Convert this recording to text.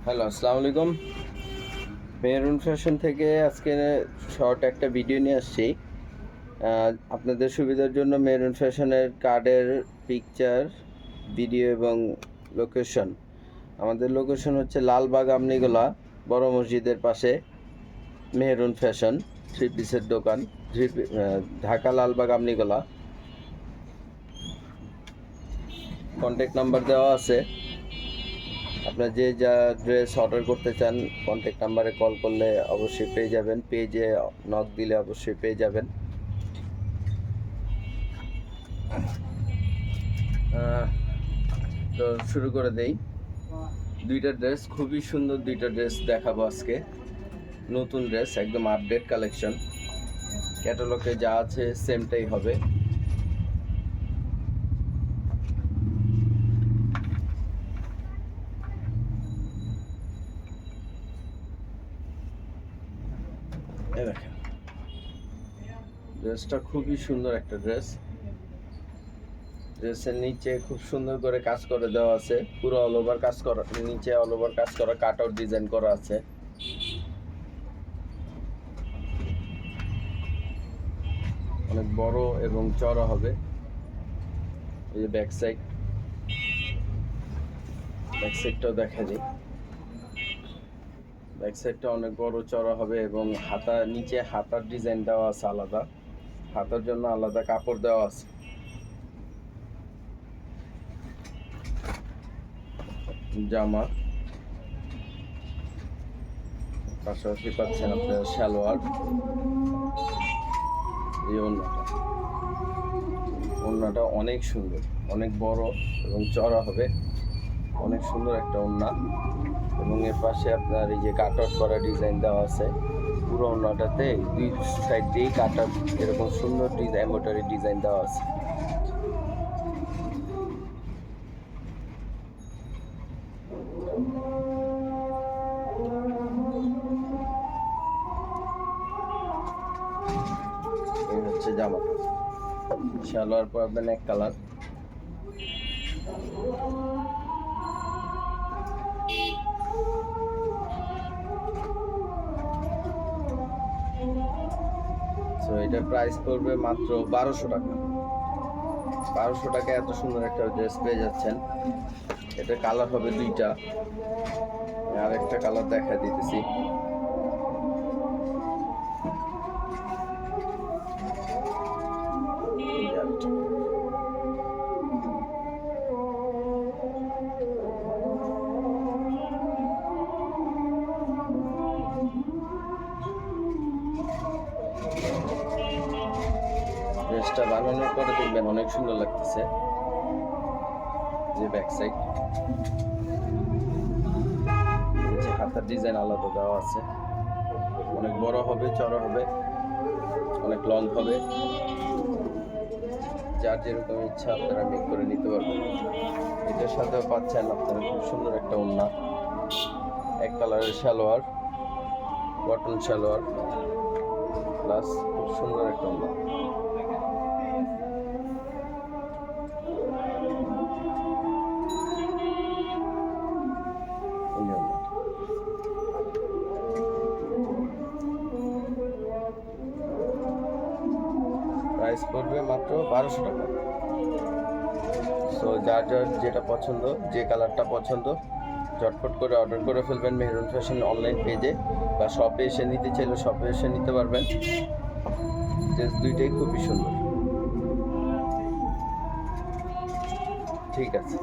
Hello, আসসালামু আলাইকুম। Mehrun fashion থেকে আজকে শর্ট একটা ভিডিও নিয়ে আসছি। আপনাদের সুবিধার জন্য মেহরুন ফ্যাশনের কার্ডের পিকচার, ভিডিও এবং লোকেশন। আমাদের লোকেশন হচ্ছে লালবাগ আমনিগোলা বড় মসজিদের পাশে মেহরুন ফ্যাশন থ্রি পিসের দোকান, ঢাকা লালবাগ আমনিগোলা। কন্ট্যাক্ট নাম্বার দেওয়া আছে। আপনার যে যা ড্রেস অর্ডার করতে চান কন্ট্যাক্ট নাম্বারে কল করলে অবশ্যই পেয়ে যাবেন, পেজে নক দিলে অবশ্যই পেয়ে যাবেন। তো শুরু করে দেই। দুইটা ড্রেস, খুবই সুন্দর দুইটা ড্রেস দেখাবো আজকে। নতুন ড্রেস, একদম আপডেট কালেকশন। ক্যাটালগে যা আছে সেমটাই হবে। দেখেন, ড্রেসটা খুবই সুন্দর একটা ড্রেস। ড্রেসের নিচে খুব সুন্দর করে কাজ করে দেওয়া আছে, পুরো অল ওভার কাজ করা, নিচে অল ওভার কাজ করা, কাট আউট ডিজাইন করা আছে। অনেক বড় এবং চড়া হবে। এই যে ব্যাক সাইডটাও দেখা যায়। ব্যাক সাইডটা অনেক বড় চড়া হবে এবং নিচে হাতার ডিজাইন দেওয়া আছে আলাদা, হাতার জন্য আলাদা কাপড় দেওয়া আছে। জামা পাশাপাশি পাচ্ছেন আপনার সালোয়ার। এই ওড়নাটা অনেক সুন্দর, অনেক বড় এবং চড়া হবে। অনেক সুন্দর একটা ওড়না এবং এর পাশে আপনার এই যে কাট আউট করা ডিজাইন দেওয়া আছে। পুরো ওড়নাটাতে দুই সাইড দিয়েই কাট আউট এরকম সুন্দর এমব্রয়ডারি ডিজাইন দেওয়া আছে। এই হচ্ছে জামাটা। সালোয়ার পাবেন এক কালার। তো এটার প্রাইস পড়বে মাত্র 1200 টাকা। 1200 টাকা এত সুন্দর একটা ড্রেস পেয়ে যাচ্ছেন। এটা কালার হবে দুইটা, আর একটা কালার দেখা দিতেছি। ড্রেসটা বানানোর পরে দেখবেন অনেক সুন্দর লাগতেছে। যে ব্যাক সাইড, যে হাতার ডিজাইন আলাদা দেওয়া আছে। অনেক বড় হবে, চড়া হবে, অনেক লং হবে। যার যেরকম ইচ্ছা আপনারা মেক করে নিতে পারবেন। এটার সাথেও পাচ্ছেন আপনারা খুব সুন্দর একটা ওড়না, এক কালারের সালোয়ার, কটন সালোয়ার, প্লাস খুব সুন্দর একটা ওড়না। প্রাইস পড়বে মাত্র 1200 টাকা। সো যার যেটা পছন্দ, যে কালারটা পছন্দ, ঝটফট করে অর্ডার করে ফেলবেন মেহরুন ফ্যাশন অনলাইন পেজে, বা শপে এসে নিতে চাইলে শপে এসে নিতে পারবেন। ড্রেস দুইটাই খুবই সুন্দর। ঠিক আছে।